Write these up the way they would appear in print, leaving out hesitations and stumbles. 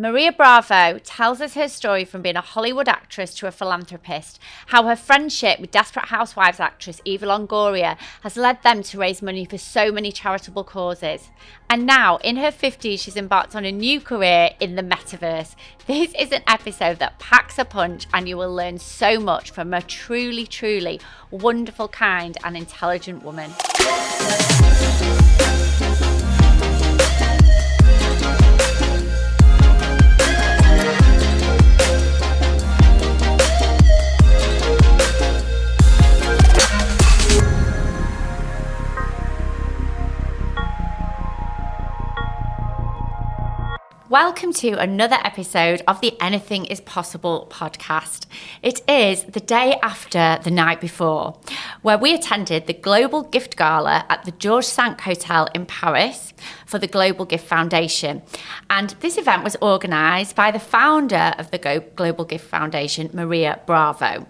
Maria Bravo tells us her story from being a Hollywood actress to a philanthropist, how her friendship with Desperate Housewives actress Eva Longoria has led them to raise money for so many charitable causes. And now, in her 50s, she's embarked on a new career in the Metaverse. This is an episode that packs a punch, and you will learn so much from a truly, truly wonderful, kind and intelligent woman. Welcome to another episode of the Anything is Possible podcast. It is the day after the night before, where we attended the Global Gift Gala at the Georges V Hotel in Paris for the Global Gift Foundation. And this event was organised by the founder of the Global Gift Foundation, Maria Bravo.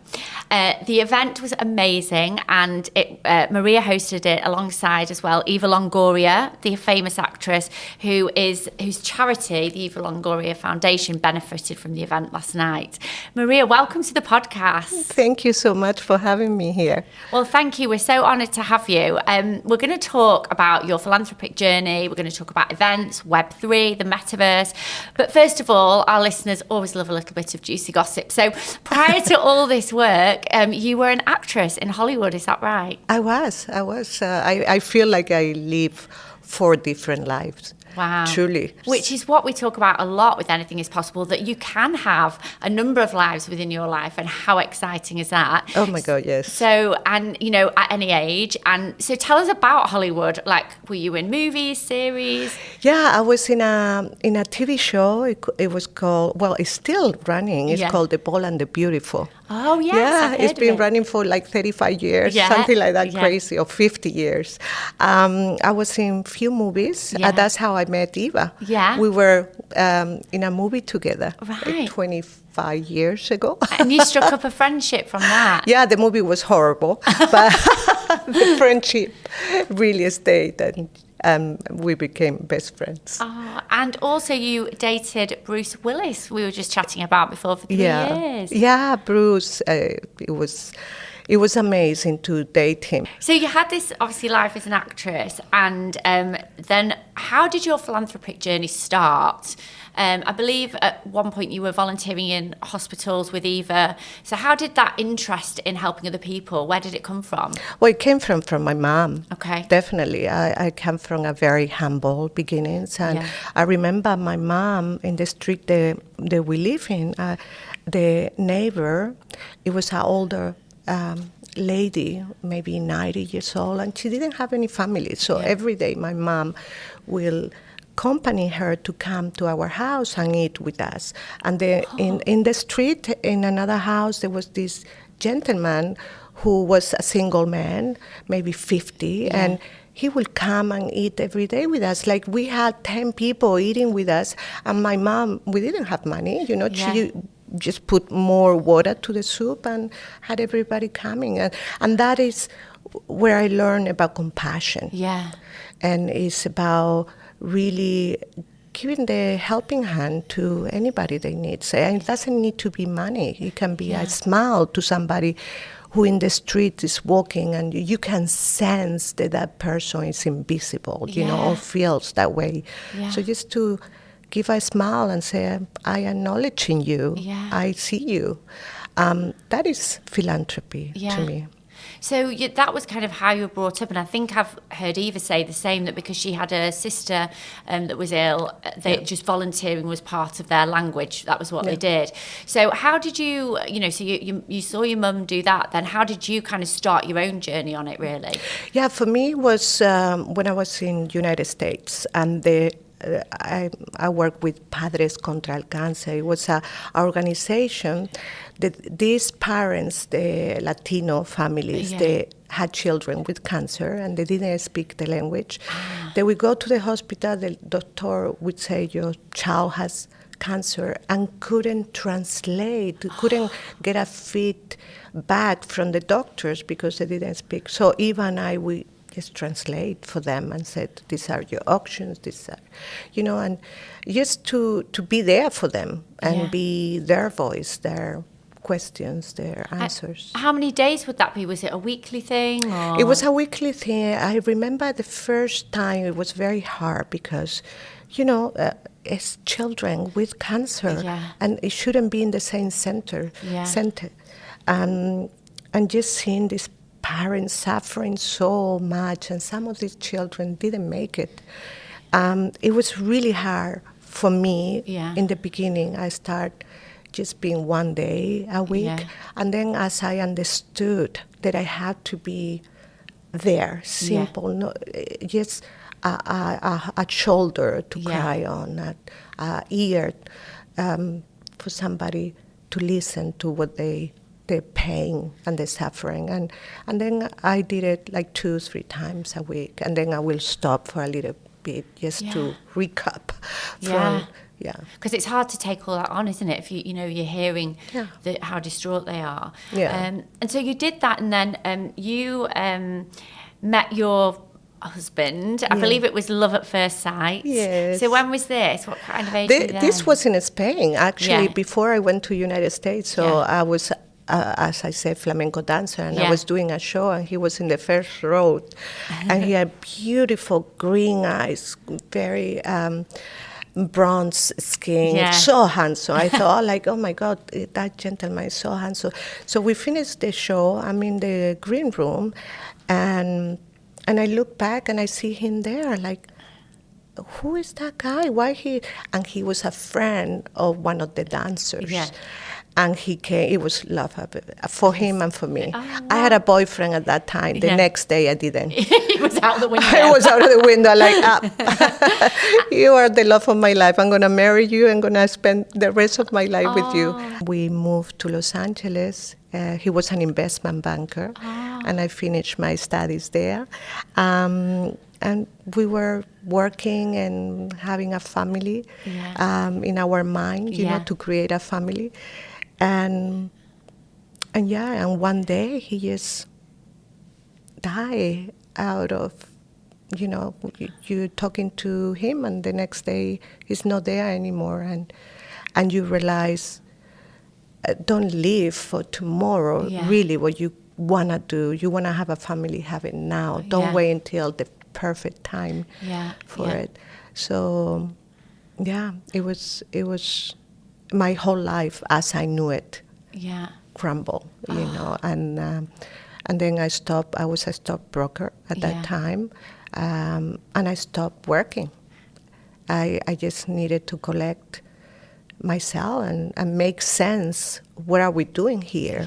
The event was amazing, and Maria hosted it alongside as well Eva Longoria, the famous actress whose charity, the Eva Longoria Foundation, benefited from the event last night. Maria, welcome to the podcast. Thank you so much for having me here. Well, thank you. We're so honoured to have you. We're going to talk about your philanthropic journey. We're going to talk about events, Web3, the Metaverse. But first of all, our listeners always love a little bit of juicy gossip. So prior to all this work, you were an actress in Hollywood, is that right? I was. I feel like I live 4 different lives. Wow. Truly. Which is what we talk about a lot with Anything is Possible, that you can have a number of lives within your life, and how exciting is that? Oh my God, yes. So, and at any age. And so tell us about Hollywood. Like, were you in movies, series? Yeah, I was in a TV show. It was called, well, it's still running. It's called The Bold and the Beautiful. Oh, yes. Yeah, it's been running for like 35 years, something like that, crazy, or 50 years. I was in few movies. That's how I met Eva. Yeah. We were in a movie together right. like 25 years ago. And you struck up a friendship from that. Yeah, the movie was horrible, but the friendship really stayed, and we became best friends. Oh, and also you dated Bruce Willis, we were just chatting about before, for 3 years. Yeah, Bruce, it was amazing to date him. So you had this, obviously, life as an actress, and then how did your philanthropic journey start? I believe at one point you were volunteering in hospitals with Eva. So how did that interest in helping other people, where did it come from? Well, it came from my mom. Okay. Definitely. I come from a very humble beginnings. And I remember my mom in the street that we live in, the neighbor, it was an older lady, maybe 90 years old, and she didn't have any family. So every day my mom will accompany her to come to our house and eat with us. And in the street, in another house, there was this gentleman who was a single man, maybe 50, and he would come and eat every day with us. Like, we had 10 people eating with us, and my mom, we didn't have money, she just put more water to the soup and had everybody coming. And that is where I learned about compassion. Yeah. And it's about really giving the helping hand to anybody they need. And it doesn't need to be money. It can be a smile to somebody who in the street is walking, and you can sense that person is invisible, or feels that way. Yeah. So just to give a smile and say, I acknowledge in you, I see you. That is philanthropy to me. So that was kind of how you were brought up, and I think I've heard Eva say the same, that because she had a sister that was ill, just volunteering was part of their language. That was what they did. So how did you, so you saw your mum do that, then how did you kind of start your own journey on it, really? Yeah, for me it was when I was in United States, and I work with Padres contra el Cáncer. It was an organization that these parents, the Latino families, they had children with cancer and they didn't speak the language. They would go to the hospital, the doctor would say, your child has cancer, and couldn't translate, couldn't get a feedback from the doctors because they didn't speak. So Eva and I, we just translate for them and said, these are your options, these are, and just to be there for them and be their voice, their questions, their answers. How many days would that be? Was it a weekly thing? Or? It was a weekly thing. I remember the first time it was very hard because, it's children with cancer, and it shouldn't be in the same center. And just seeing these parents suffering so much, and some of these children didn't make it. It was really hard for me in the beginning. I started just being one day a week. And then as I understood that I had to be there, simple, no, just a shoulder to cry on, a ear for somebody to listen to what the pain and the suffering. And then I did it like 2-3 times a week. And then I will stop for a little bit just to recap from... Because it's hard to take all that on, isn't it? If you're hearing how distraught they are. And so you did that, and then you met your husband. I believe it was love at first sight. Yes. So when was this? What kind of age were you then? This was in Spain, actually, before I went to United States. So I was, as I said, flamenco dancer, and I was doing a show, and he was in the first row, and he had beautiful green eyes, very bronze skin, so handsome. I thought, oh my God, that gentleman is so handsome. So we finished the show. I'm in the green room, and I look back and I see him there, like, who is that guy? Why he? And he was a friend of one of the dancers. And he came, it was love for him and for me. Oh, wow. I had a boyfriend at that time. The next day I didn't. He was out the window. I was out of the window, like, you are the love of my life. I'm going to marry you. I'm going to spend the rest of my life with you. We moved to Los Angeles. He was an investment banker. And I finished my studies there. And we were working and having a family in our mind, to create a family. And one day he just died out of, you talking to him, and the next day he's not there anymore. And you realize, don't live for tomorrow, really what you want to do. You want to have a family, have it now. Don't wait until the perfect time for it. So, it was my whole life as I knew it crumble, and then I stopped. I was a stockbroker at that time, and I stopped working. I just needed to collect myself and make sense. What are we doing here?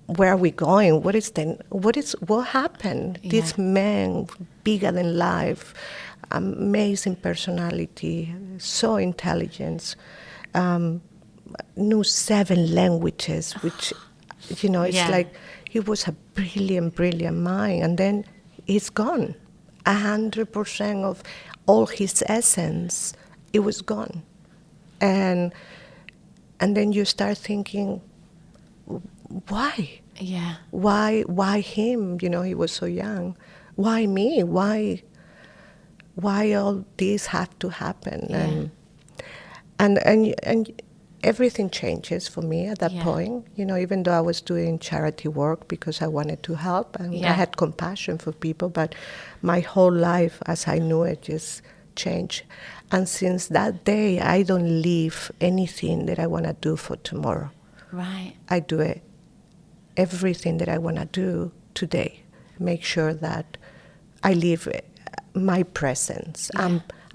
Where are we going? What happened? This man, bigger than life, amazing personality, so intelligent. Knew 7 languages, which, it's like he was a brilliant mind, and then he's gone. 100% of all his essence, it was gone. And then you start thinking, why? Why him? He was so young. Why me? Why all this have to happen? And everything changes for me at that point. Even though I was doing charity work because I wanted to help and I had compassion for people, but my whole life as I knew it just changed. And since that day, I don't leave anything that I want to do for tomorrow. Right. I do it. Everything that I want to do today. Make sure that I live my presence.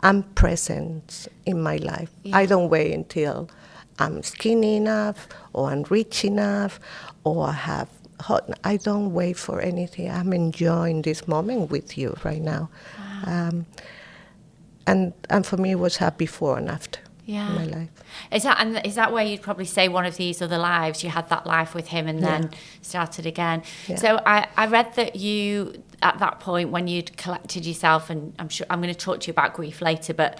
I'm present in my life. I don't wait until I'm skinny enough or I'm rich enough or I have hot. I don't wait for anything. I'm enjoying this moment with you right now. Wow. And for me, it was a before and after in my life. Is that where you'd probably say one of these other lives, you had that life with him and then started again? Yeah. So I read that you, at that point when you'd collected yourself, and I'm sure I'm going to talk to you about grief later, but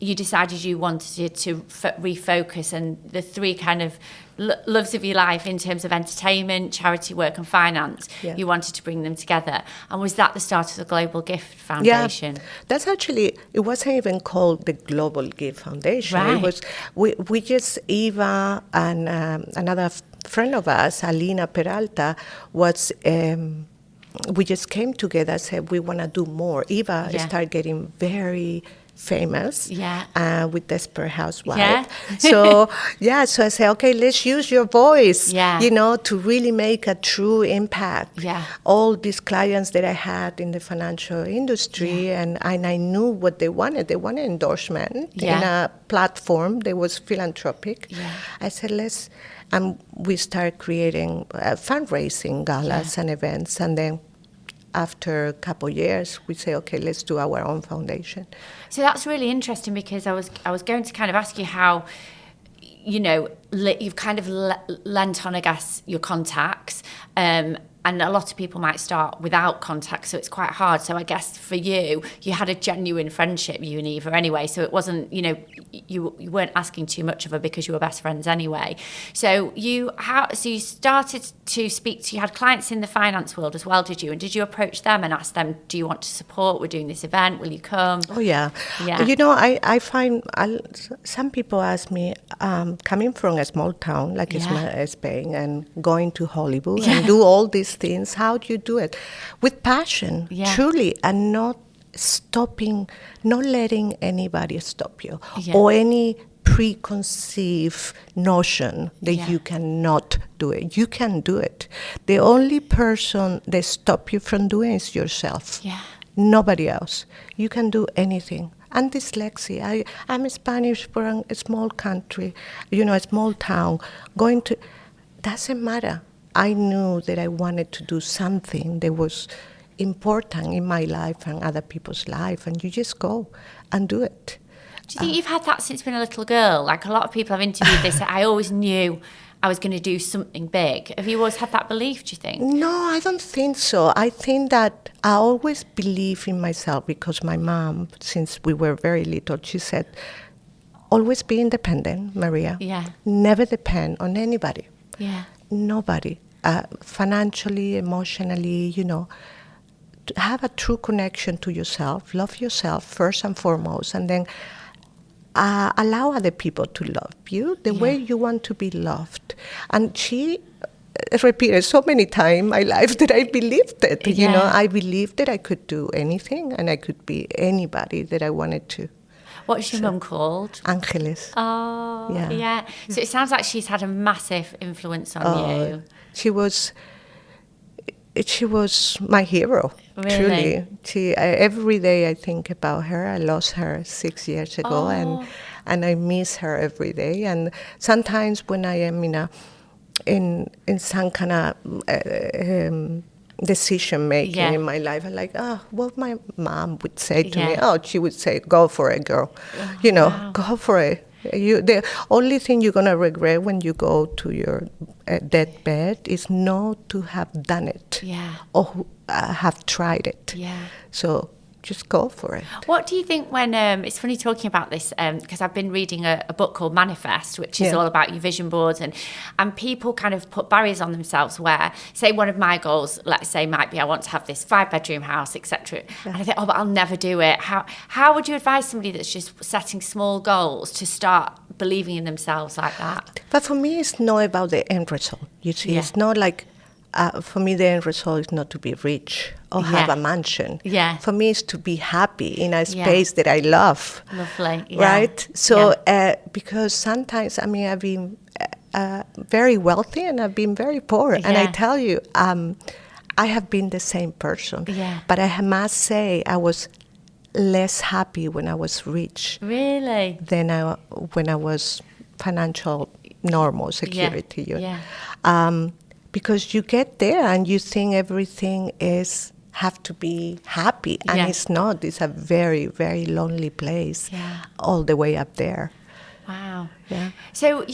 you decided you wanted to refocus, and the three kind of loves of your life in terms of entertainment, charity work and finance, you wanted to bring them together. And was that the start of the Global Gift Foundation? Yeah, that's actually, it wasn't even called the Global Gift Foundation. Right. It was, we just, Eva and another friend of us, Alina Peralta, was... we just came together and said, we want to do more. Eva started getting very famous with Desperate Housewife. Yeah. So I said, okay, let's use your voice, to really make a true impact. Yeah. All these clients that I had in the financial industry, and I knew what they wanted. They wanted endorsement in a platform that was philanthropic. Yeah. I said, and we started creating fundraising galas and events. And then after a couple of years, we say, okay, let's do our own foundation. So that's really interesting, because I was going to kind of ask you how, you've kind of lent on, I guess, your contacts. And a lot of people might start without contacts, so it's quite hard. So I guess for you had a genuine friendship, you and Eva, anyway. So it wasn't, you weren't asking too much of her because you were best friends anyway. So you started to speak to, you had clients in the finance world as well, did you? And did you approach them and ask them, do you want to support? We're doing this event. Will you come? Oh, yeah. Yeah. I find some people ask me, coming from a small town like Spain and going to Hollywood and do all these things, how do you do it? With passion, truly, and not stopping, not letting anybody stop you or any preconceived notion that you cannot do it. You can do it. The only person that stops you from doing is yourself. Yeah. Nobody else. You can do anything. And dyslexia. I'm Spanish from a small country, a small town. Doesn't matter. I knew that I wanted to do something that was important in my life and other people's life, and you just go and do it. Do you think you've had that since being a little girl? Like a lot of people I've interviewed, they say, I always knew I was going to do something big. Have you always had that belief, do you think? No, I don't think so. I think that I always believe in myself, because my mom, since we were very little, she said, always be independent, Maria. Yeah. Never depend on anybody. Yeah. Nobody. Financially, emotionally, to have a true connection to yourself, love yourself first and foremost, and then allow other people to love you the way you want to be loved. And she repeated so many times in my life that I believed it. I believed that I could do anything and I could be anybody that I wanted to. What's your mum called? Angeles. Oh, yeah. So it sounds like she's had a massive influence on you. She was my hero, really? Truly. Every day I think about her. I lost her 6 years ago, and I miss her every day. And sometimes when I am in some kind of decision making in my life, I'm like, what my mom would say to me. She would say, go for it, girl. Go for it. The only thing you're going to regret when you go to your deathbed is not to have done it or have tried it. So just go for it. What do you think when, it's funny talking about this, because I've been reading a book called Manifest, which is all about your vision boards, and people kind of put barriers on themselves where, say one of my goals, let's say, might be I want to have this 5-bedroom house, etc. And I think, but I'll never do it. How would you advise somebody that's just setting small goals to start believing in themselves like that? But for me, it's not about the end result. You see, it's not like, for me, the end result is not to be rich or have a mansion. For me, it's to be happy in a space that I love. Lovely. Right? So, because sometimes, I've been very wealthy and I've been very poor. And I tell you, I have been the same person. But I must say, I was less happy when I was rich. Really? Than when I was financial normal security. Because you get there and you think everything have to be happy, and it's not. It's a very, very lonely place all the way up there. Wow. Yeah. So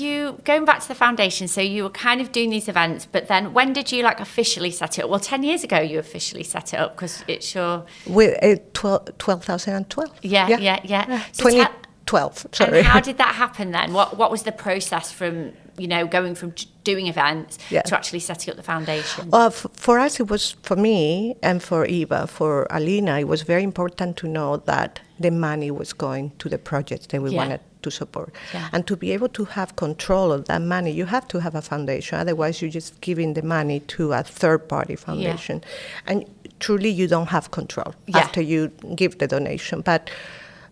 going back to the foundation, so you were kind of doing these events, but then when did you officially set it up? Well, 10 years ago you officially set it up, because it's your... With 2012. Yeah. So 12, sorry. And how did that happen then? What was the process from, going from doing events to actually setting up the foundation? For us, it was, for me and for Eva, for Alina, it was very important to know that the money was going to the projects that we wanted to support. Yeah. And to be able to have control of that money, you have to have a foundation. Otherwise, you're just giving the money to a third-party foundation. And truly, you don't have control after you give the donation. But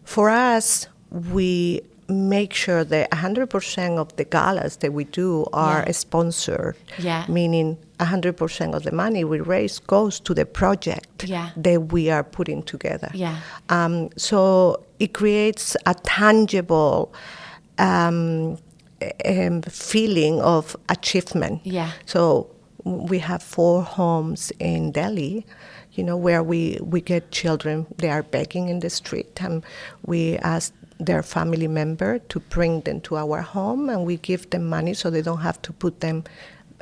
for us, we make sure that 100% of the galas that we do are sponsored, meaning 100% of the money we raise goes to the project that we are putting together. So it creates a tangible feeling of achievement. So we have 4 homes in Delhi, where we get children, they are begging in the street, and we ask their family member to bring them to our home, and we give them money so they don't have to put them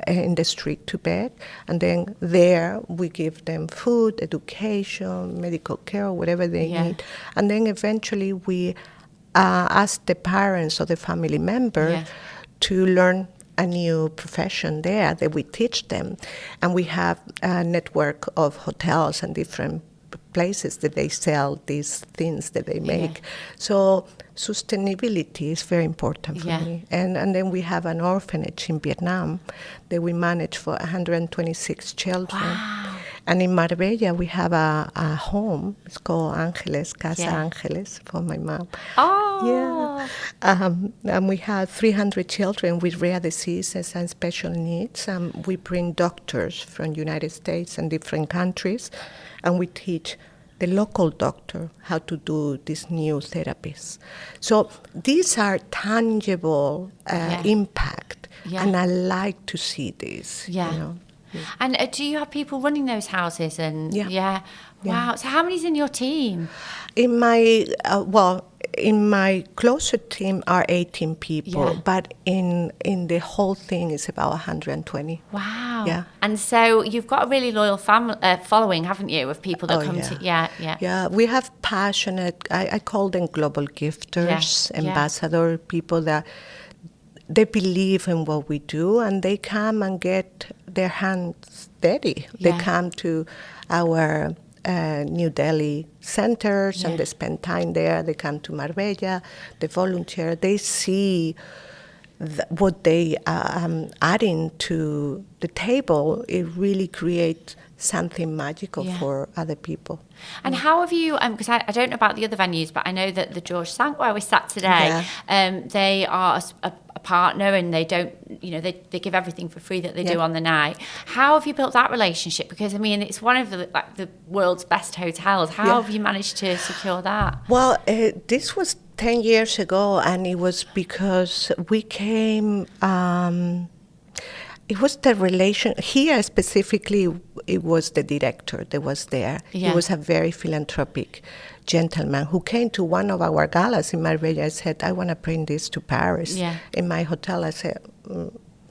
in the street to beg. And then there we give them food, education, medical care, whatever they need. And then eventually we ask the parents or the family member to learn a new profession there that we teach them. And we have a network of hotels and different places that they sell these things that they make. So sustainability is very important for me. And then we have an orphanage in Vietnam that we manage for 126 children. Wow. And in Marbella, we have a home. It's called Angeles, Casa Angeles, for my mom. Oh. And we have 300 children with rare diseases and special needs. We bring doctors from the United States and different countries, and we teach the local doctor how to do these new therapies. So these are tangible impact, and I like to see this. And do you have people running those houses? And wow. So how many's in your team? In my in my closer team are 18 people, but in the whole thing is about 120. Wow. Yeah. And so you've got a really loyal following, haven't you, of people that come to... Yeah, we have passionate, I call them global gifters, ambassador, people that they believe in what we do, and they come and get their hands dirty. They come to our New Delhi centers and they spend time there. They come to Marbella, they volunteer. They see what they are adding to the table. It really creates something magical for other people. And how have you, because I don't know about the other venues, but I know that the George Sank where we sat today, they are a partner, and they don't, they give everything for free that they do on the night. How have you built that relationship? Because I mean, it's one of the world's best hotels. How have you managed to secure that? Well, this was 10 years ago, and it was because we came. It was the relation here specifically. It was the director that was there. He was a very philanthropic gentleman who came to one of our galas in Marbella and said, "I want to bring this to Paris." In my hotel, I said,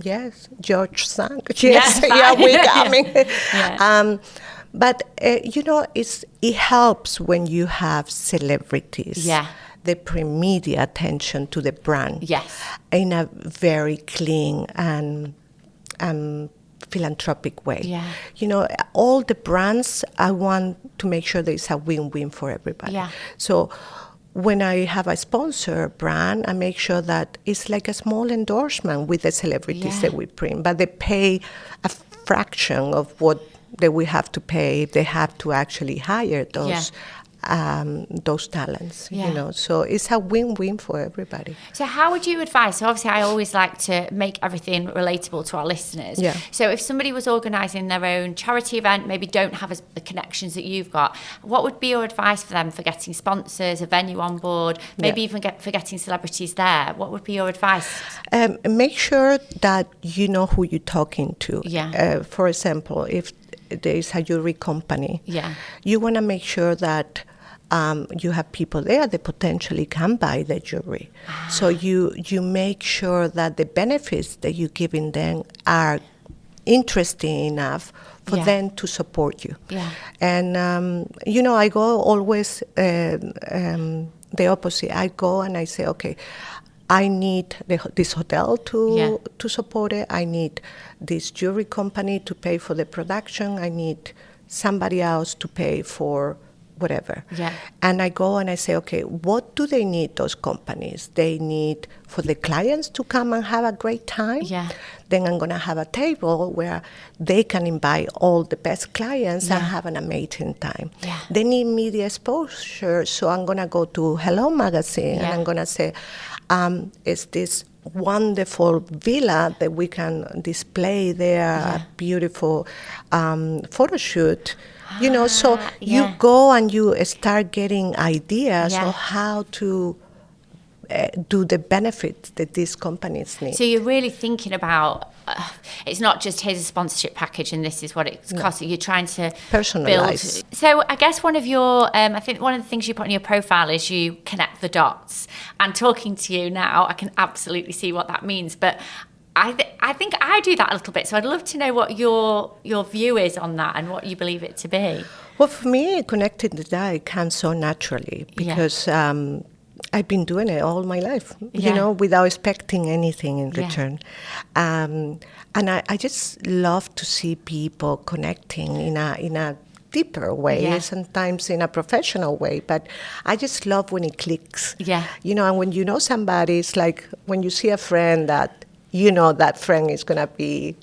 "Yes, George Sank. Yes, we're coming." But it helps when you have celebrities. They bring media attention to the brand. In a very clean and philanthropic way. All the brands, I want to make sure there's a win-win for everybody. So when I have a sponsor brand, I make sure that it's like a small endorsement with the celebrities that we bring, but they pay a fraction of what that we have to pay if they have to actually hire those talents, so it's a win-win for everybody. So how would you advise? So obviously I always like to make everything relatable to our listeners. So if somebody was organising their own charity event, maybe don't have the connections that you've got, what would be your advice for them for getting sponsors, a venue on board, maybe even for getting celebrities there? What would be your advice? Make sure that you know who you're talking to. For example, if there is a jewelry company, you want to make sure that you have people there that potentially can buy the jewelry. So you make sure that the benefits that you're giving them are interesting enough for them to support you. And, I go always the opposite. I go and I say, okay, I need this hotel to support it. I need this jewelry company to pay for the production. I need somebody else to pay for whatever. Yeah. And I go and I say, okay, what do they need, those companies? They need for the clients to come and have a great time. Yeah. Then I'm going to have a table where they can invite all the best clients and have an amazing time. Yeah. They need media exposure, so I'm going to go to Hello Magazine and I'm going to say, it's this wonderful villa that we can display there, a beautiful photo shoot. You know, so you go and you start getting ideas of how to do the benefits that these companies need. So you're really thinking about, it's not just here's a sponsorship package and this is what it's costing. You're trying to personalize. Build. So I guess one of your, I think one of the things you put on your profile is you connect the dots. And talking to you now, I can absolutely see what that means. But I think I do that a little bit. So I'd love to know what your view is on that and what you believe it to be. Well, for me, connecting the dots comes so naturally because I've been doing it all my life, you know, without expecting anything in return. And I just love to see people connecting in a deeper way, sometimes in a professional way, but I just love when it clicks. Yeah. You know, and when you know somebody, it's like when you see a friend that you know that friend is going to be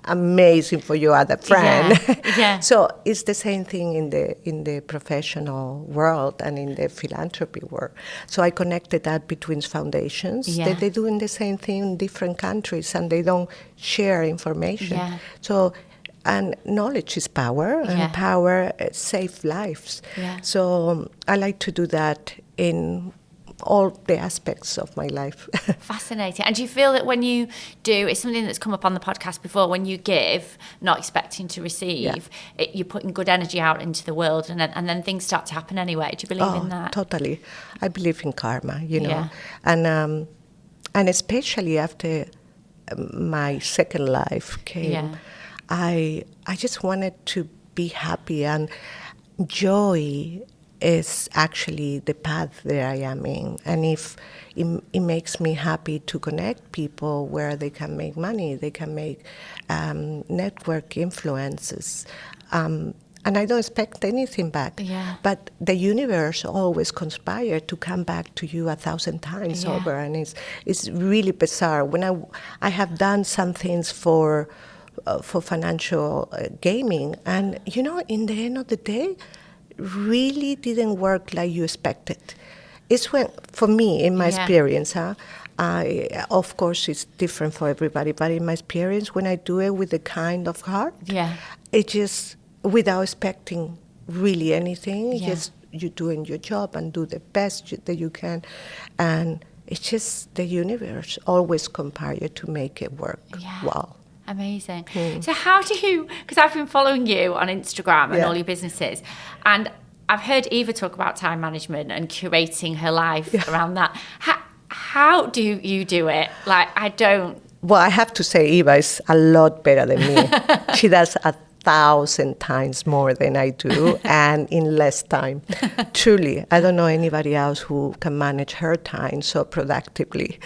amazing for your other friend. Yeah. So it's the same thing in the professional world and in the philanthropy world. So I connected that between foundations that they doing the same thing in different countries and they don't share information. Yeah. So and knowledge is power and power saves lives. Yeah. So I like to do that in all the aspects of my life. Fascinating. And do you feel that when you do, it's something that's come up on the podcast before, when you give, not expecting to receive, you're putting good energy out into the world and then things start to happen anyway. Do you believe in that? Totally. I believe in karma, you know. And especially after my second life came, I just wanted to be happy, and joy is actually the path that I am in. And if it makes me happy to connect people where they can make money, they can make network influences. And I don't expect anything back. Yeah. But the universe always conspires to come back to you 1,000 times over. And it's really bizarre. When I have done some things for financial gaming, and, you know, in the end of the day, really didn't work like you expected. It's when, for me, in my experience, of course it's different for everybody, but in my experience, when I do it with the kind of heart, it just, without expecting really anything, just you doing your job and do the best that you can, and it's just the universe always compare you to make it work well. Amazing. So how do you, because I've been following you on Instagram and all your businesses, and I've heard Eva talk about time management and curating her life around that. How do you do it? Like, I don't. Well, I have to say Eva is a lot better than me. She does 1,000 times more than I do and in less time. Truly, I don't know anybody else who can manage her time so productively.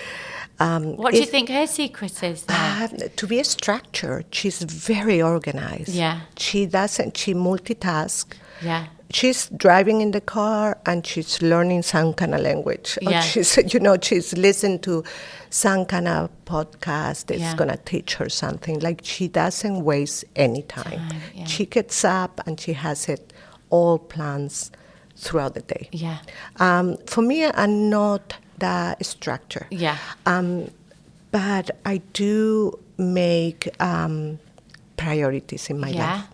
What do you think her secret is then? To be structured. She's very organized. Yeah. She multitasks. Yeah. She's driving in the car and she's learning some kind of language. Yeah. Or she's listening to some kind of podcast that's going to teach her something. Like, she doesn't waste any time. She gets up and she has it all plans throughout the day. Yeah. For me, I'm not that structure. Yeah. But I do make priorities in my life.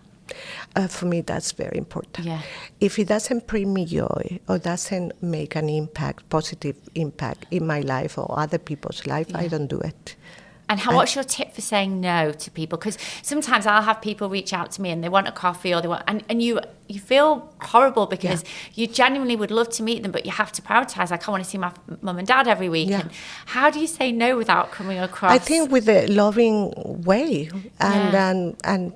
For me, that's very important. Yeah. If it doesn't bring me joy or doesn't make an impact, positive impact in my life or other people's life, I don't do it. And what's your tip for saying no to people? Because sometimes I'll have people reach out to me and they want a coffee, or they want, and you feel horrible because you genuinely would love to meet them, but you have to prioritize. Like, I want to see my mum and dad every week. And how do you say no without coming across? I think with a loving way and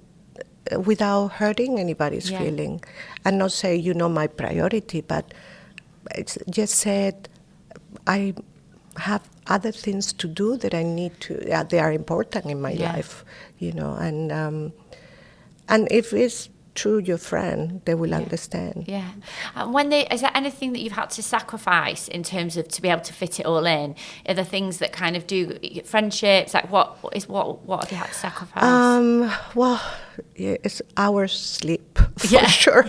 without hurting anybody's feeling, and not say, my priority, but it's just said, I have other things to do that I need to. They are important in my life, and if it's through your friend, they will understand. Yeah. And is there anything that you've had to sacrifice in terms of to be able to fit it all in? Are there things that kind of do friendships? Like what have you had to sacrifice? Well, it's our sleep for sure.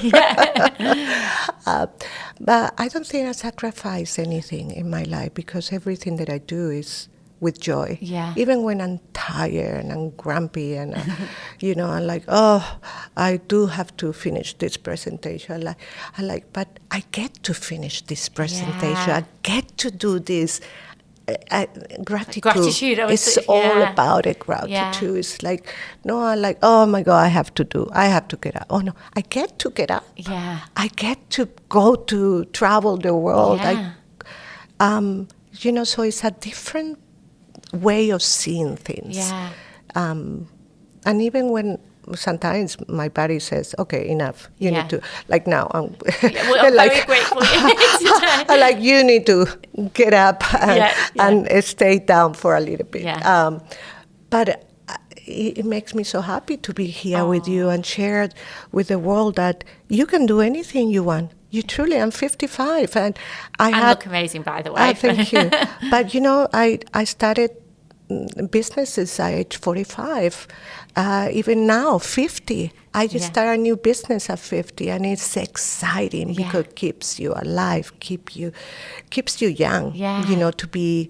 But I don't think I sacrifice anything in my life because everything that I do is with joy. Yeah. Even when I'm tired and I'm grumpy and, I'm like, oh, I do have to finish this presentation. But I get to finish this presentation. I get to do this. Gratitude is all about it. Gratitude is like, no, I'm like, oh my God, I have to get up. Oh no, I get to get up. Yeah. I get to go to travel the world. Yeah. So it's a different way of seeing things. Yeah. And even when sometimes my body says, okay, enough, you need to, like now, I'm very grateful today. I'm like, you need to get up and stay down for a little bit. Yeah. But it makes me so happy to be here with you and share with the world that you can do anything you want. You truly, I'm 55, and I look amazing, by the way. Thank you. But I started businesses at age 45. Even now, 50. I just started a new business at 50, and it's exciting because it keeps you alive, keeps you young. Yeah. To be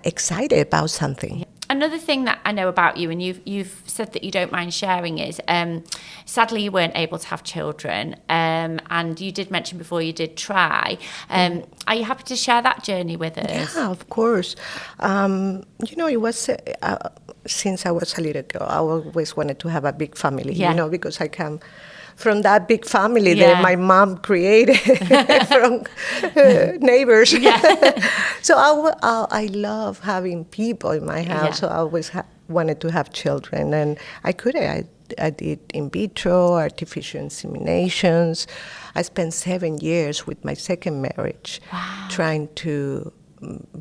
excited about something. Yeah. Another thing that I know about you, and you've said that you don't mind sharing, is sadly you weren't able to have children, and you did mention before you did try. Are you happy to share that journey with us? Yeah, of course. It was since I was a little girl, I always wanted to have a big family, because I come from that big family that my mom created from neighbors. So I love having people in my house. So I always wanted to have children, and I couldn't. I did in vitro, artificial inseminations. I spent 7 years with my second marriage trying to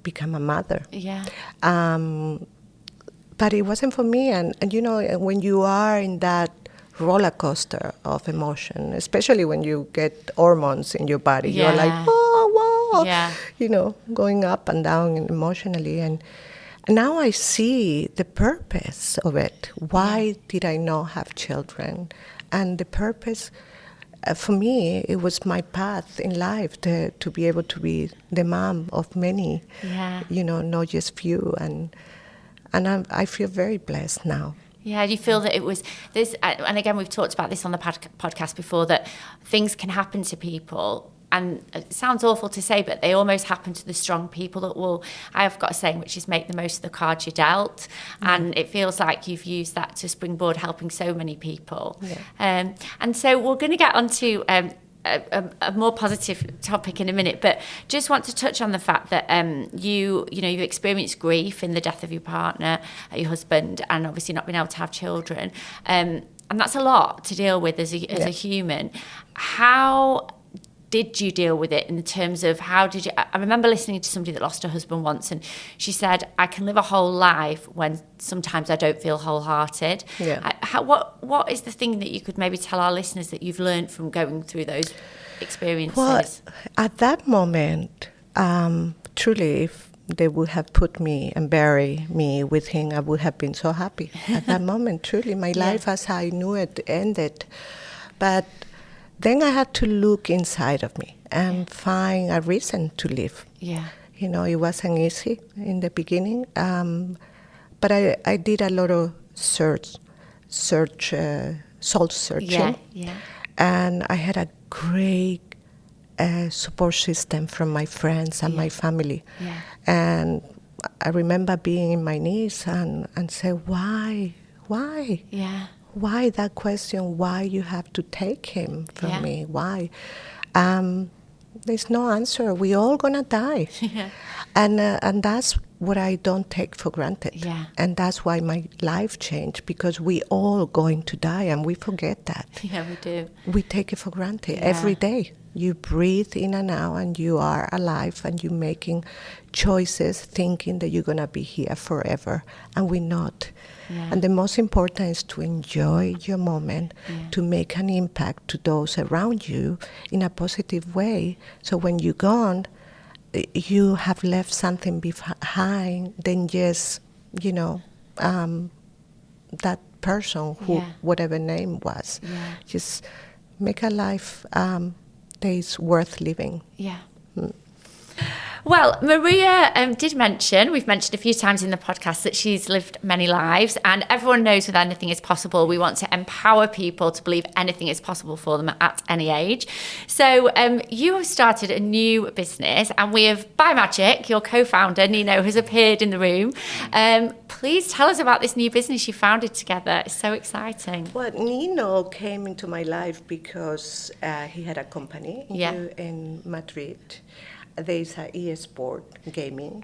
become a mother. Yeah. But it wasn't for me. And when you are in that roller coaster of emotion, especially when you get hormones in your body, you're like, oh, wow, going up and down emotionally. And now I see the purpose of it. Why did I not have children? And the purpose, for me, it was my path in life to be able to be the mom of many, not just few. And I feel very blessed now. Yeah, do you feel that it was this, and again, we've talked about this on the podcast before, that things can happen to people, and it sounds awful to say, but they almost happen to the strong people that will, I have got a saying, which is make the most of the cards you're dealt, and it feels like you've used that to springboard helping so many people. Yeah. And so we're going to get onto a more positive topic in a minute, but just want to touch on the fact that you experienced grief in the death of your partner, your husband, and obviously not being able to have children, and that's a lot to deal with as a human. How did you deal with it in terms of I remember listening to somebody that lost her husband once, and she said, I can live a whole life when sometimes I don't feel wholehearted. What is the thing that you could maybe tell our listeners that you've learned from going through those experiences? Well, at that moment, truly, if they would have put me and buried me with him, I would have been so happy. At that moment, truly, my life as I knew it ended. But then I had to look inside of me and find a reason to live. Yeah. It wasn't easy in the beginning, but I did a lot of soul searching. Yeah. And I had a great support system from my friends and my family. Yeah. And I remember being in my knees and say, why? Yeah. Why that question? Why you have to take him from me? Why? There's no answer. We all gonna die, and that's what I don't take for granted. Yeah. And that's why my life changed, because we all going to die and we forget that. Yeah, we do. We take it for granted every day. You breathe in and out and you are alive and you're making choices thinking that you're going to be here forever, and we're not. Yeah. And the most important is to enjoy your moment, to make an impact to those around you in a positive way. So when you're gone, you have left something behind than just, that person who, whatever name was. Yeah. Just make a life that is worth living. Yeah. Well, Maria did mention, we've mentioned a few times in the podcast, that she's lived many lives, and everyone knows with Anything is Possible, we want to empower people to believe anything is possible for them at any age. So you have started a new business, and we have, by magic, your co-founder, Nino, has appeared in the room. Please tell us about this new business you founded together. It's so exciting. Well, Nino came into my life because he had a company in Madrid. There's an e-sport gaming,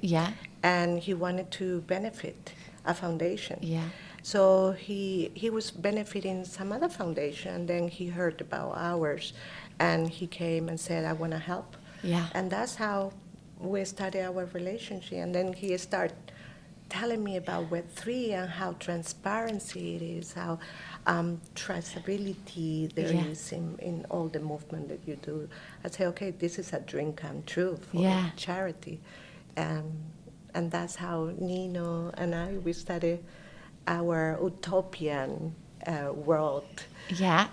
and he wanted to benefit a foundation. Yeah. So he was benefiting some other foundation, and then he heard about ours, and he came and said, I want to help. Yeah. And that's how we started our relationship. And then he started telling me about Web3 and how transparency it is, how traceability there is in all the movement that you do. I say, okay, this is a dream come true for charity. And that's how Nino and we started our utopian world. Yeah.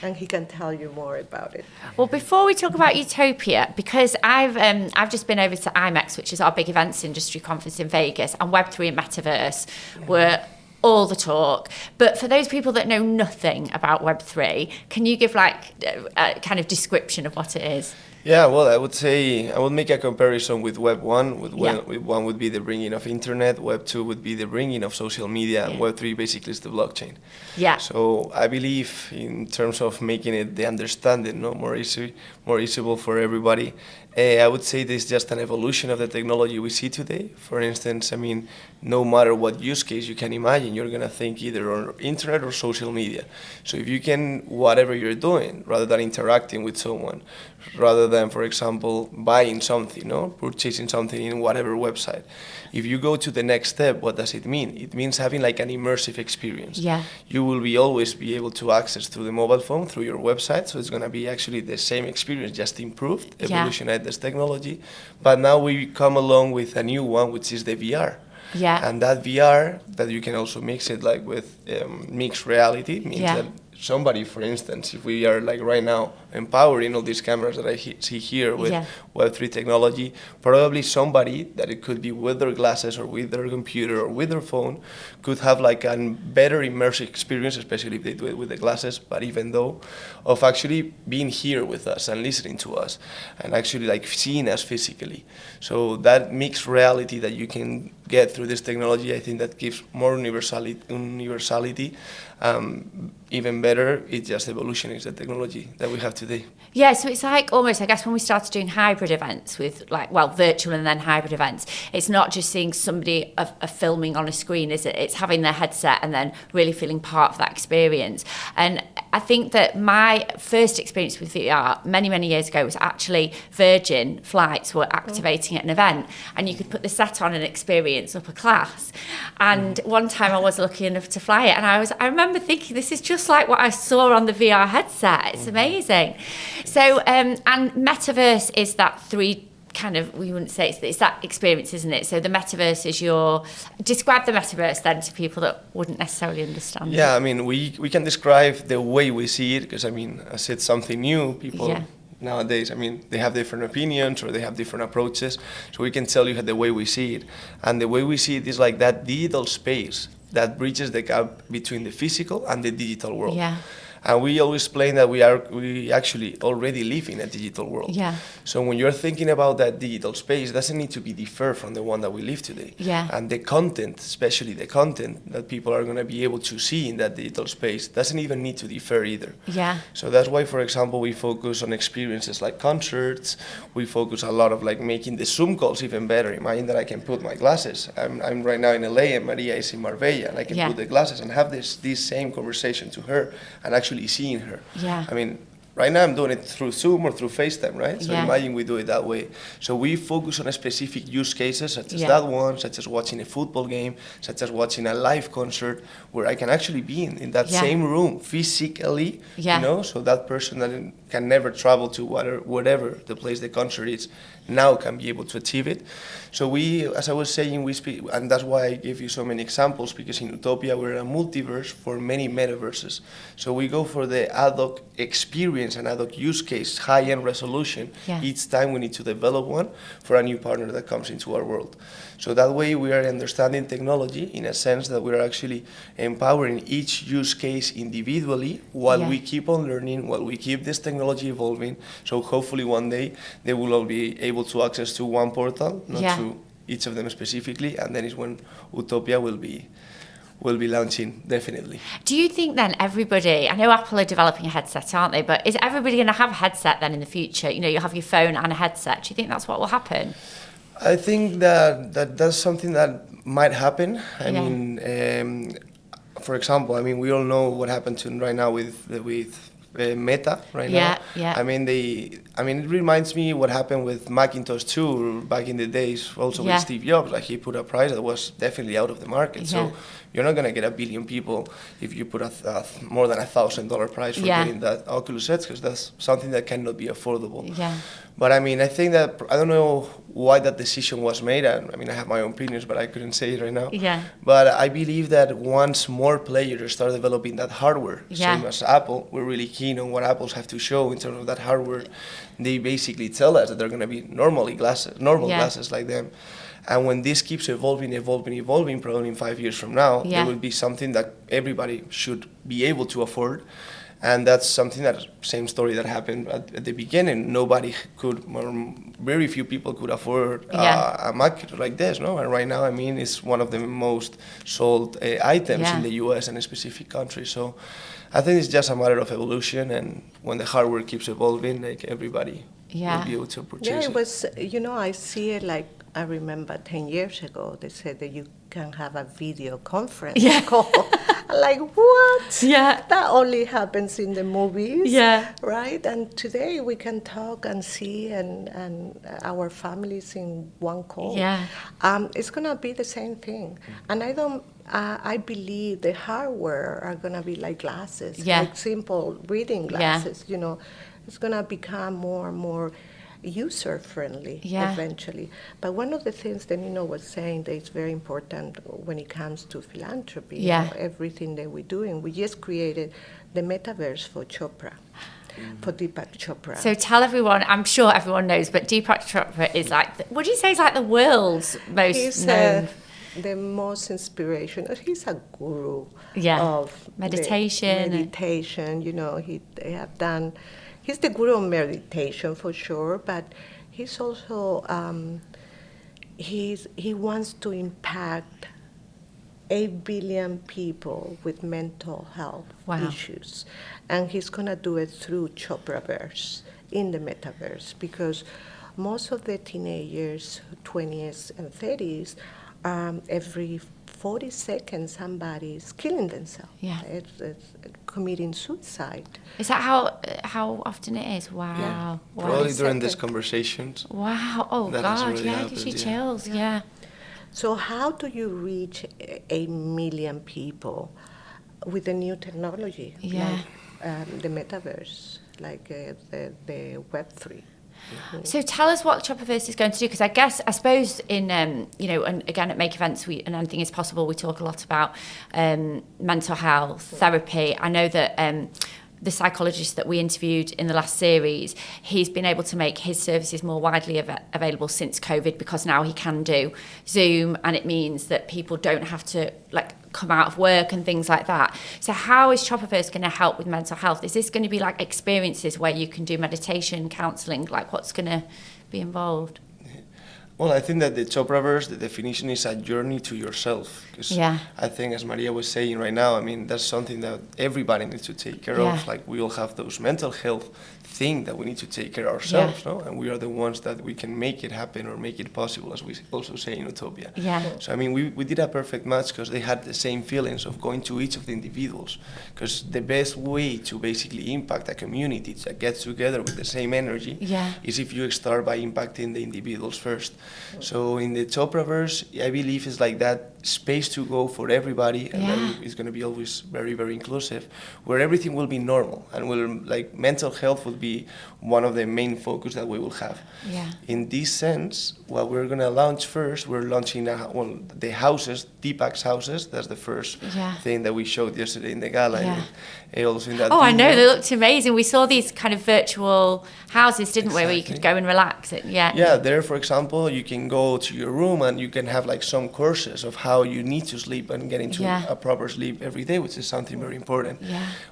And he can tell you more about it. Well, before we talk about Utopia, because I've just been over to IMEX, which is our big events industry conference in Vegas, and Web3 and Metaverse were all the talk. But for those people that know nothing about Web3, can you give like a kind of description of what it is? Yeah, well, I would say, I would make a comparison with Web 1. With Web 1 would be the bringing of internet, Web 2 would be the bringing of social media, and Web 3 basically is the blockchain. Yeah. So I believe in terms of making it the understanding more easable for everybody, I would say this is just an evolution of the technology we see today. For instance, I mean, no matter what use case you can imagine, you're going to think either on internet or social media. So if you can, whatever you're doing, rather than interacting with someone, rather than, for example, buying something, purchasing something in whatever website. If you go to the next step, what does it mean? It means having like an immersive experience. Yeah. You will always be able to access through the mobile phone, through your website, so it's going to be actually the same experience, just improved, evolutionized this technology. But now we come along with a new one, which is the VR. Yeah. And that VR, that you can also mix it like with mixed reality, means that somebody, for instance, if we are like right now empowering all these cameras that I see here with Web3 technology, probably somebody that it could be with their glasses or with their computer or with their phone could have like a better immersive experience, especially if they do it with the glasses, but even though, of actually being here with us and listening to us and actually like seeing us physically. So that mixed reality that you can get through this technology, I think that gives more universality. Even better, it just evolution the technology that we have today. Yeah, so it's like almost, I guess, when we started doing hybrid events with like, well, virtual and then hybrid events, it's not just seeing somebody filming on a screen, is it? It's having their headset and then really feeling part of that experience. And I think that my first experience with VR many, many years ago was actually Virgin flights were activating at an event, and you could put the set on and experience upper class. And one time I was lucky enough to fly it, and I remember thinking, this is just like what I saw on the VR headset. It's amazing. So, and Metaverse is that we wouldn't say it's that experience, isn't it? So the Metaverse is describe the Metaverse then to people that wouldn't necessarily understand. Yeah, I mean, we can describe the way we see it, because I mean, as it's something new, people nowadays, I mean, they have different opinions or they have different approaches. So we can tell you the way we see it. And the way we see it is like that digital space that bridges the gap between the physical and the digital world. Yeah. And we always explain that we actually already live in a digital world. Yeah. So when you're thinking about that digital space, it doesn't need to be different from the one that we live today. Yeah. And the content, especially the content that people are going to be able to see in that digital space, doesn't even need to differ either. Yeah. So that's why, for example, we focus on experiences like concerts. We focus a lot of like making the Zoom calls even better. Imagine that I can put my glasses. I'm right now in LA and Maria is in Marbella, and I can put the glasses and have this same conversation to her and actually seeing her. Yeah. I mean, right now I'm doing it through Zoom or through FaceTime, right? So imagine we do it that way. So we focus on a specific use cases such as that one, such as watching a football game, such as watching a live concert, where I can actually be in that same room physically, you know, so that person that can never travel to whatever the place the concert is now can be able to achieve it. So we, as I was saying, we speak, and that's why I gave you so many examples, because in Utopia we're a multiverse for many metaverses. So we go for the ad hoc experience and ad hoc use case, high-end resolution. Each time we need to develop one for a new partner that comes into our world. So that way we are understanding technology in a sense that we're actually empowering each use case individually while we keep on learning, while we keep this technology evolving. So hopefully one day they will all be able to access to one portal, not to each of them specifically, and then is when Utopia will be launching, definitely. Do you think then everybody, I know Apple are developing a headset, aren't they? But is everybody going to have a headset then in the future? You know, you have your phone and a headset. Do you think that's what will happen? I think that's something that might happen. I mean, for example, I mean, we all know what happened right now with Meta right now. I mean, it reminds me what happened with Macintosh 2 back in the days, also with Steve Jobs. Like, he put a price that was definitely out of the market. So you're not gonna get 1 billion people if you put a more than $1,000 price for getting that Oculus headset, because that's something that cannot be affordable. But I mean, I think that, I don't know why that decision was made. I mean, I have my own opinions, but I couldn't say it right now. But I believe that once more players start developing that hardware, same as Apple, we're really keen on what Apples have to show in terms of that hardware. They basically tell us that they're going to be normal glasses like them. And when this keeps evolving, probably in 5 years from now, there will be something that everybody should be able to afford. And that's something that, same story that happened at the beginning. Nobody could, or very few people could afford a Mac like this, no? And right now, I mean, it's one of the most sold items in the US and a specific country. So I think it's just a matter of evolution, and when the hardware keeps evolving, like, everybody will be able to purchase it. It was, you know, I see it like, I remember 10 years ago, they said that you can have a video conference call. Like, what? That only happens in the movies, right? And today we can talk and see and our families in one call. It's going to be the same thing. And I believe the hardware are going to be like glasses, like simple reading glasses, you know. It's going to become more and more user-friendly eventually. But one of the things that Nino was saying that is very important when it comes to philanthropy, you know, everything that we're doing, we just created the Metaverse for Chopra, for Deepak Chopra. So tell everyone, I'm sure everyone knows, but Deepak Chopra is like, what do you say is like the world's most known? The most inspirational. He's a guru of meditation. You know, he's the guru of meditation for sure, but he's also, he wants to impact 8 billion people with mental health issues. And he's going to do it through Chopraverse, in the Metaverse, because most of the teenagers, 20s and 30s, every 40 seconds somebody is killing themselves. It's committing suicide. Is that how often it is? Wow. Probably during these conversations. Wow. Oh, God. Really It gives you chills. So how do you reach 8 million people with the new technology, like the Metaverse, like the Web3? So tell us what Chopraverse is going to do, because I suppose in, you know, and again at Make Events, and Anything is Possible, we talk a lot about mental health, therapy. I know that the psychologist that we interviewed in the last series, he's been able to make his services more widely available since COVID, because now he can do Zoom, and it means that people don't have to like come out of work and things like that. So how is Chopaverse going to help with mental health? Is this going to be like experiences where you can do meditation, counselling? Like, what's going to be involved? Well, I think that the Chopaverse, the definition is a journey to yourself. Because I think, as Maria was saying right now, I mean, that's something that everybody needs to take care of. Like, we all have those mental health thing that we need to take care of ourselves, no? And we are the ones that we can make it happen or make it possible, as we also say in Utopia. So, I mean, we did a perfect match because they had the same feelings of going to each of the individuals. Because the best way to basically impact a community that gets together with the same energy is if you start by impacting the individuals first. So in the Chopaverse, I believe it's like that space to go for everybody, and then it's going to be always very, very inclusive, where everything will be normal, and will, like, mental health will be one of the main focus that we will have. In this sense, what we're going to launch first, we're launching the houses, Deepak's houses. That's the first thing that we showed yesterday in the gala. And also in that I know, they looked amazing. We saw these kind of virtual houses, didn't we, where you could go and relax. There, for example, you can go to your room and you can have like some courses of how you need to sleep and get into a proper sleep every day, which is something very important.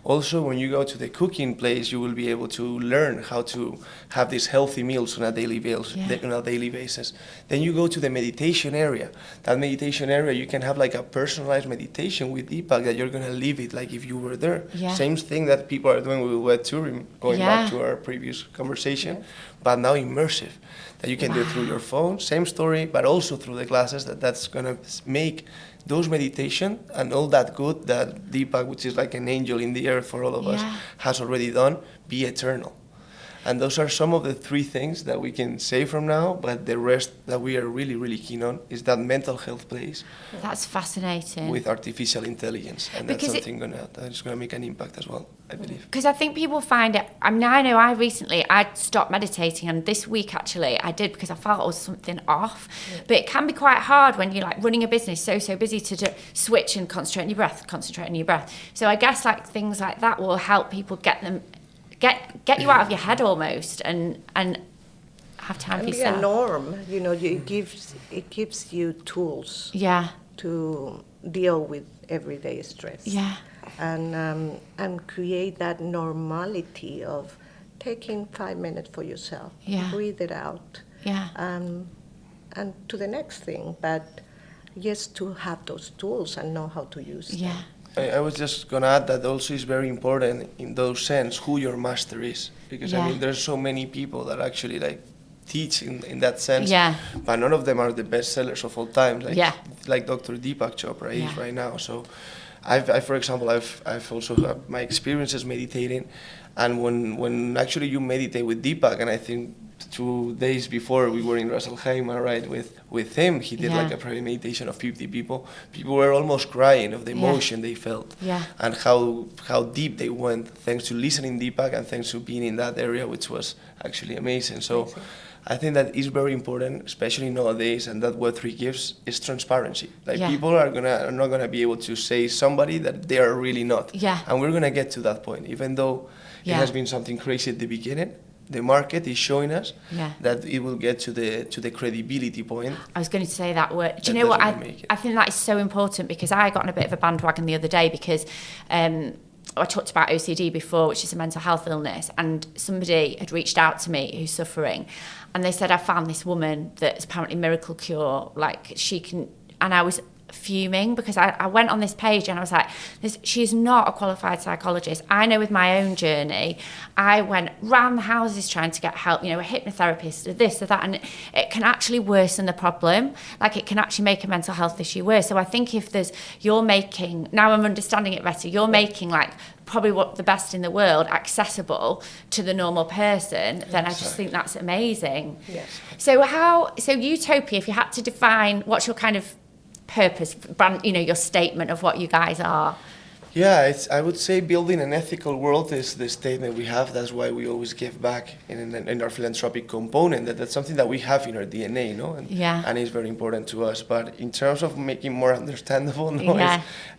Also, when you go to the cooking place, you will be able to learn how to have these healthy meals on a daily basis. Then you go to the meditation area. That meditation area, you can have like a personalized meditation with Deepak that you're going to live it like if you were there. Same thing that people are doing with web touring, going back to our previous conversation, but now immersive. That you can do through your phone, same story, but also through the classes. That's going to make those meditation and all that good that Deepak, which is like an angel in the earth for all of us, has already done, be eternal. And those are some of the three things that we can say from now, but the rest that we are really, really keen on is that mental health place. That's fascinating. With artificial intelligence. And because that's something that's going to make an impact as well, I believe. Because I think people find it, I mean, I know I stopped meditating, and this week actually I did because I felt I was something off. But it can be quite hard when you're like running a business, so busy to switch and concentrate on your breath. So I guess like things like that will help people get you out of your head almost, and have time for yourself. Be a norm, it gives you tools to deal with everyday stress. And create that normality of taking 5 minutes for yourself, breathe it out, and to the next thing. But just to have those tools and know how to use them. I was just going to add that also is very important in those sense who your master is. Because, I mean, there's so many people that actually, like, teach in that sense. But none of them are the best sellers of all time. Like Dr. Deepak Chopra is right now. So, for example, I've also had my experiences meditating. And when actually you meditate with Deepak, and I think 2 days before we were in Ras Al Khaimah, right, with him, he did like a private meditation of 50 people. People were almost crying of the emotion they felt and how deep they went thanks to listening Deepak and thanks to being in that area, which was actually amazing. So I think that is very important, especially nowadays, and that Web3 gives is transparency. Like people are not gonna be able to say somebody that they are really not. And we're gonna get to that point, even though it has been something crazy at the beginning. The market is showing us that it will get to the credibility point. I was going to say that word. Do you know what? I think that is so important, because I got on a bit of a bandwagon the other day because I talked about OCD before, which is a mental health illness, and somebody had reached out to me who's suffering, and they said, I found this woman that's apparently miracle cure, like she can, and I was fuming because I went on this page and I was like, she's not a qualified psychologist. I know with my own journey, I went round the houses trying to get help, a hypnotherapist, or this or that, and it can actually worsen the problem. Like, it can actually make a mental health issue worse. So I think if you're making, now I'm understanding it better, you're making like probably what the best in the world accessible to the normal person, then I just think that's amazing. So Utopia, if you had to define, what's your kind of purpose, brand, your statement of what you guys are? Yeah, I would say building an ethical world is the statement we have. That's why we always give back in our philanthropic component. That's something that we have in our DNA, no? And it's very important to us. But in terms of making more understandable,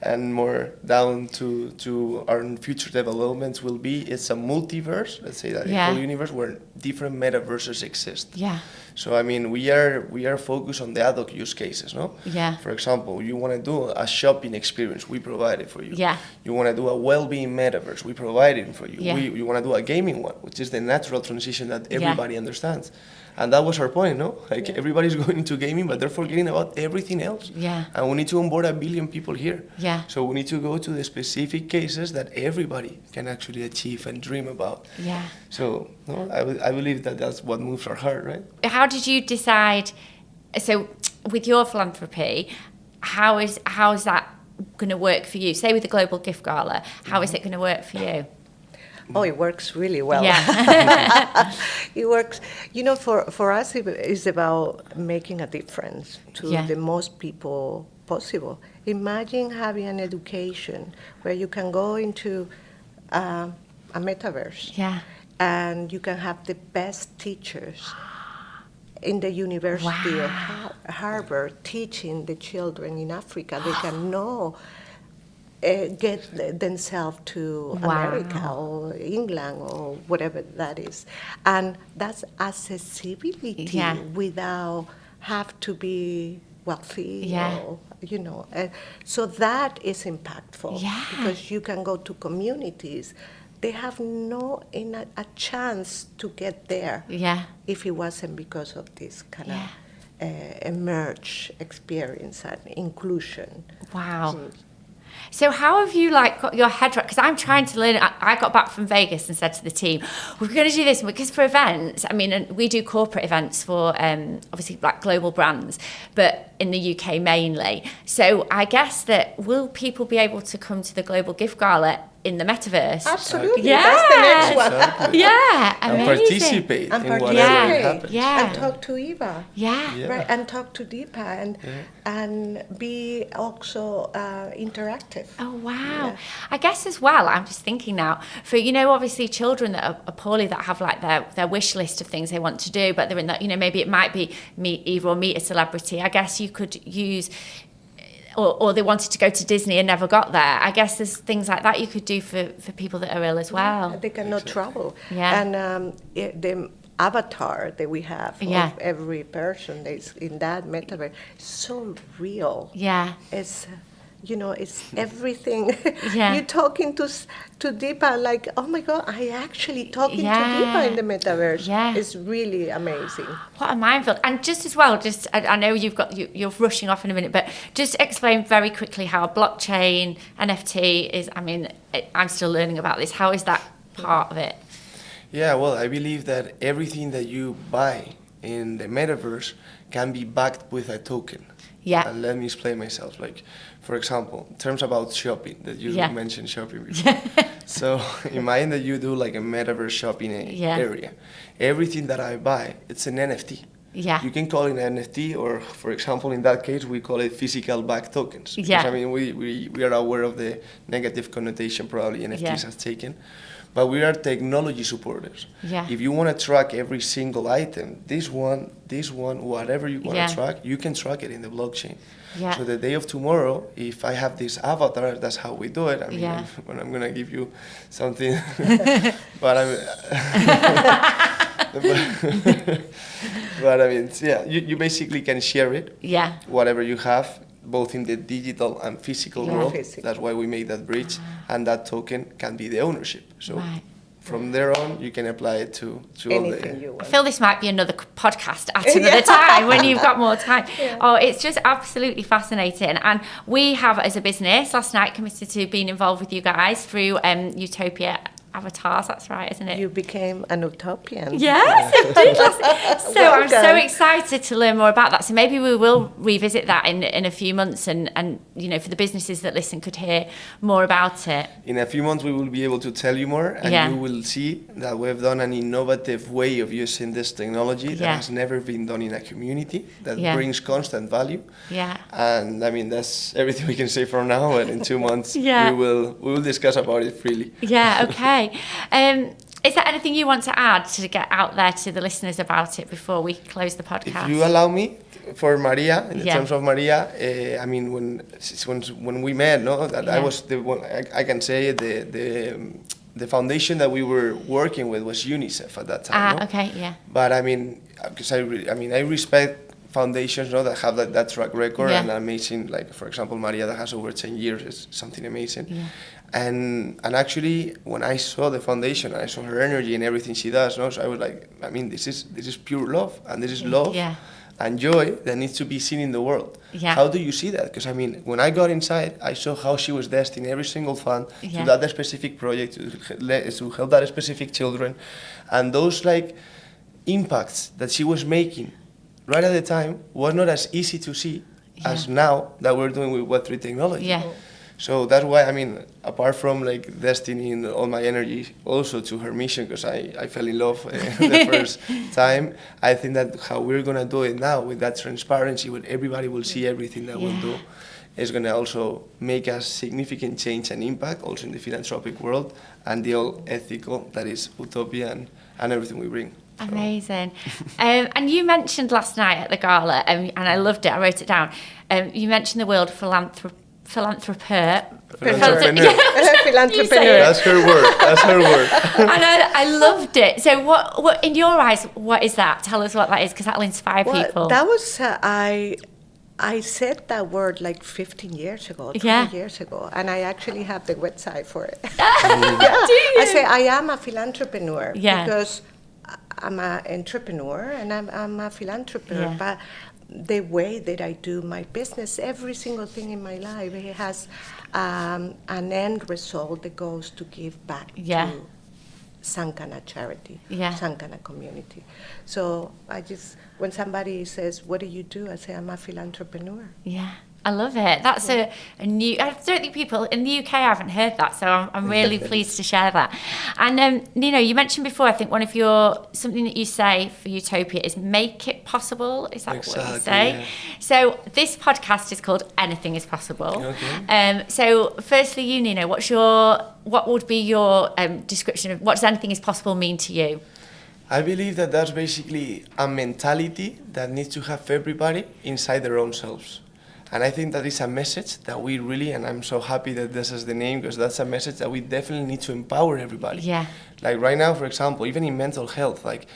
and more down to our future developments will be, it's a multiverse, let's say that, a whole universe where different metaverses exist. Yeah. So I mean, we are focused on the ad hoc use cases, no? Yeah. For example, you want to do a shopping experience, we provide it for you. Yeah. You want to do a well-being metaverse, we provide it for you. Yeah. You want to do a gaming one, which is the natural transition that everybody understands. And that was our point, no? Like everybody's going into gaming, but they're forgetting about everything else. Yeah. And we need to onboard 1 billion people here. Yeah. So we need to go to the specific cases that everybody can actually achieve and dream about. Yeah. So I believe that that's what moves our heart, right? How did you decide? So with your philanthropy, how is that going to work for you? Say with the Global Gift Gala, how is it going to work for you? Oh, it works really well. Yeah. It works. You know, for us, it's about making a difference to the most people possible. Imagine having an education where you can go into a metaverse. Yeah. And you can have the best teachers in the University of Harvard teaching the children in Africa. They can get themselves to America or England or whatever that is. And that's accessibility without have to be wealthy or, you know. So that is impactful because you can go to communities. They have a chance to get there if it wasn't because of this kind of emerge experience and inclusion. Wow. So how have you got your head right? Because I'm trying to learn. I got back from Vegas and said to the team, we're going to do this because for events, I mean, and we do corporate events for obviously global brands, but in the UK mainly. So I guess that will people be able to come to the Global Gift Gala in the Metaverse? Absolutely. Yeah. That's the next one. Exactly. Yeah. Amazing. And participate in whatever happens. Yeah. And talk to Eva. Yeah. Right. And talk to Deepa and be also interactive. Oh, wow. Yeah. I guess as well, I'm just thinking now, for, you know, obviously children that are poorly that have their wish list of things they want to do, but they're in that, you know, maybe it might be meet Eva or meet a celebrity. I guess you could use, or they wanted to go to Disney and never got there. I guess there's things like that you could do for people that are ill as well. They cannot travel. Yeah. And the avatar that we have of every person that's in that metaverse is so real. Yeah. It's, you know, it's everything. Yeah. You're talking to Deepa like, oh my God, I actually talking to Deepa in the metaverse. Yeah. It's really amazing. What a minefield. And just as well, I know you're rushing off in a minute, but just explain very quickly how a blockchain NFT is. I mean, I'm still learning about this. How is that part of it? Yeah, well, I believe that everything that you buy in the metaverse can be backed with a token. Yeah. And let me explain myself. Like, for example, in terms about shopping, that you mentioned shopping before. So imagine that you do like a metaverse shopping area. Everything that I buy, it's an NFT. Yeah. You can call it an NFT, or for example, in that case, we call it physical back tokens. Because, I mean, we are aware of the negative connotation probably NFTs has taken. But we are technology supporters. Yeah. If you want to track every single item, this one, whatever you want to track, you can track it in the blockchain. Yeah. So the day of tomorrow, if I have this avatar, that's how we do it. I mean, when I'm going to give you something, but but I mean, you basically can share it. Yeah. Whatever you have, both in the digital and physical world. That's why we made that bridge, and that token can be the ownership. So from there on, you can apply it to anything all you want. I feel this might be another podcast at another time when you've got more time. Oh, it's just absolutely fascinating. And we have, as a business, last night committed to being involved with you guys through Utopia Avatars, that's right, isn't it? You became an utopian. Yes, it did. So I'm so excited to learn more about that. So maybe we will revisit that in a few months, and for the businesses that listen could hear more about it. In a few months we will be able to tell you more, and you will see that we've done an innovative way of using this technology that has never been done in a community, that brings constant value. Yeah. And I mean, that's everything we can say for now, and in 2 months we will discuss about it freely. Yeah, okay. Is there anything you want to add to get out there to the listeners about it before we close the podcast? If you allow me, for Maria, in terms of Maria, I mean, when we met, I was the one. I can say the foundation that we were working with was UNICEF at that time. Okay, yeah. But I mean, because I respect foundations, that have that track record and amazing. Like for example, Maria, that has over 10 years, is something amazing. Yeah. And actually, when I saw the foundation, I saw her energy and everything she does, so I was like, I mean, this is pure love, and this is love and joy that needs to be seen in the world. Yeah. How do you see that? Because I mean, when I got inside, I saw how she was destined every single fund to that specific project, to help that specific children, and those like impacts that she was making right at the time was not as easy to see as now that we're doing with Web3 technology. Yeah. So that's why, I mean, apart from like destining all my energy also to her mission, because I fell in love the first time, I think that how we're going to do it now with that transparency, when everybody will see everything that we'll do, is going to also make a significant change and impact also in the philanthropic world and the all ethical, that is Utopia and everything we bring. So. Amazing. And you mentioned last night at the gala, and I loved it, I wrote it down, you mentioned the word philanthropist. Philanthropreneur. That's her word. That's her word. And I loved it. So, what in your eyes, what is that? Tell us what that is, because that will inspire people. That was I said that word like 15 years ago, 20 years ago, and I actually have the website for it. Do you? I say I am a philanthropreneur because I'm an entrepreneur and I'm a philanthropist, but the way that I do my business, every single thing in my life, it has an end result that goes to give back to some kind of charity, some kind of community. So when somebody says, what do you do? I say, I'm a philanthropreneur. Yeah. I love it. That's a new. I don't think people in the UK haven't heard that, so I'm really pleased to share that. And Nino, you mentioned before, I think something that you say for Utopia is make it possible. Is that what you say? Yeah. So this podcast is called Anything is Possible. Okay. So firstly, you Nino, what would be your description of what does anything is possible mean to you? I believe that that's basically a mentality that needs to have everybody inside their own selves. And I think that is a message that we really, and I'm so happy that this is the name, because that's a message that we definitely need to empower everybody. Yeah. Like right now, for example, even in mental health, like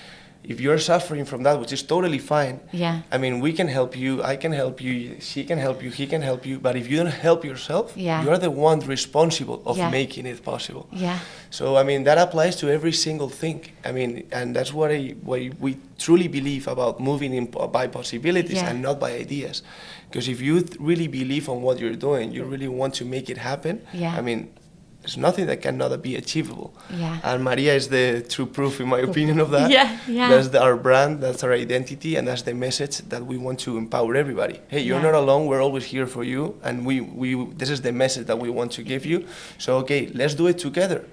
if you're suffering from that, which is totally fine. Yeah. I mean, we can help you, I can help you, she can help you, he can help you, but if you don't help yourself, you're the one responsible of making it possible. Yeah. So, I mean, that applies to every single thing. I mean, and that's what we truly believe about moving by possibilities and not by ideas. Because if you really believe on what you're doing, you really want to make it happen, I mean, there's nothing that cannot be achievable. Yeah. And Maria is the true proof, in my opinion, of that. That's our brand, that's our identity, and that's the message that we want to empower everybody. Hey, you're not alone, we're always here for you, and this is the message that we want to give you. So, okay, let's do it together.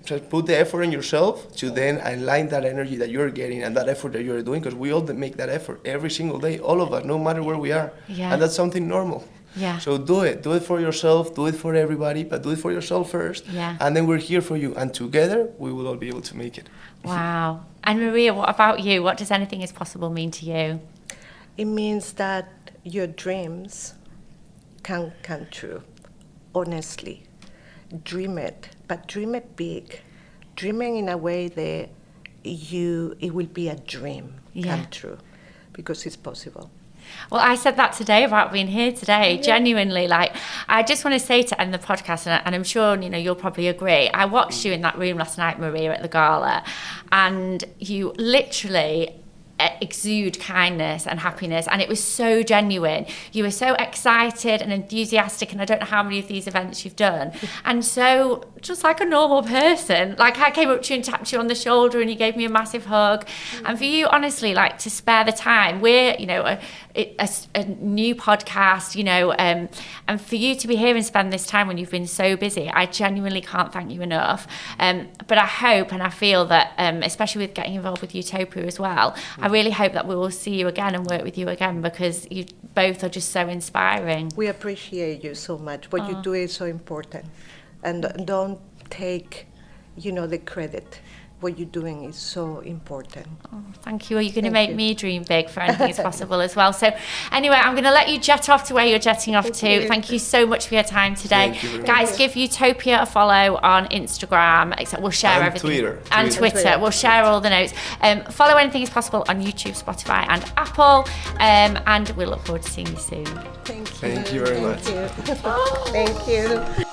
Just put the effort in yourself to then align that energy that you're getting and that effort that you're doing, because we all make that effort every single day, all of us, no matter where we are. Yeah. And that's something normal. Yeah. So do it for yourself, do it for everybody, but do it for yourself first. Yeah. And then we're here for you, and together we will all be able to make it. Wow. And Maria, what about you? What does anything is possible mean to you? It means that your dreams can come true, honestly. Dream it, but dream it big. Dreaming in a way that it will be a dream come true, because it's possible. Well, I said that today about being here today, genuinely. Like, I just want to say to end the podcast, and I'm sure you'll probably agree, I watched you in that room last night, Maria, at the gala, and you literally exude kindness and happiness, and it was so genuine. You were so excited and enthusiastic, and I don't know how many of these events you've done, and so just like a normal person, like I came up to you and tapped you on the shoulder and you gave me a massive hug. And for you, honestly, like to spare the time, we're, you know, a new podcast, you know, and for you to be here and spend this time when you've been so busy, I genuinely can't thank you enough. But I hope and I feel that, especially with getting involved with Utopia as well, I really hope that we will see you again and work with you again, because you both are just so inspiring. We appreciate you so much. What you do is so important. And don't take, you know, the credit. What you're doing is so important. Oh, thank you. Well, you're going to make me dream big for anything is possible as well. So anyway, I'm going to let you jet off to where you're jetting off to. Thank you so much for your time today. Guys, give Utopia a follow on Instagram. Except we'll share everything. Twitter. We'll share all the notes. Follow Anything is Possible on YouTube, Spotify and Apple. And we look forward to seeing you soon. Thank you very much. Thank you.